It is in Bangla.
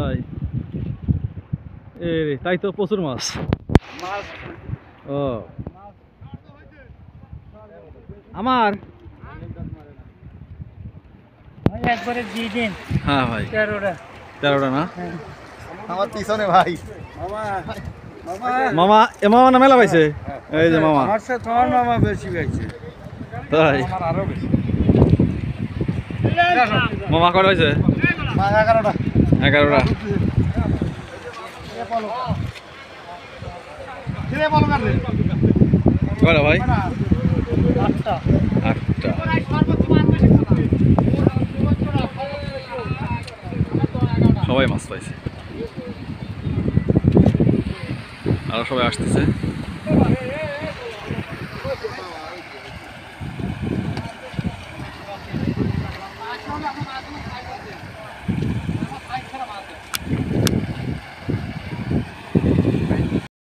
তাই তাই তো প্রচুর মাছ। ও আমার একবারে দিয়ে দিন। হ্যাঁ ভাই 13টা না আমার পিছনে ভাই মামা এ মামা না মেলা পাইছে এই যে মামা আমার সাথে তোমার মামা বেশি পাইছে তাই আমার আরো বেশি মামা কটা হয়েছে 11টা 11টা কটা ভাই 8টা সবাই মাছ পাইছে আরো সবাই আসতেছে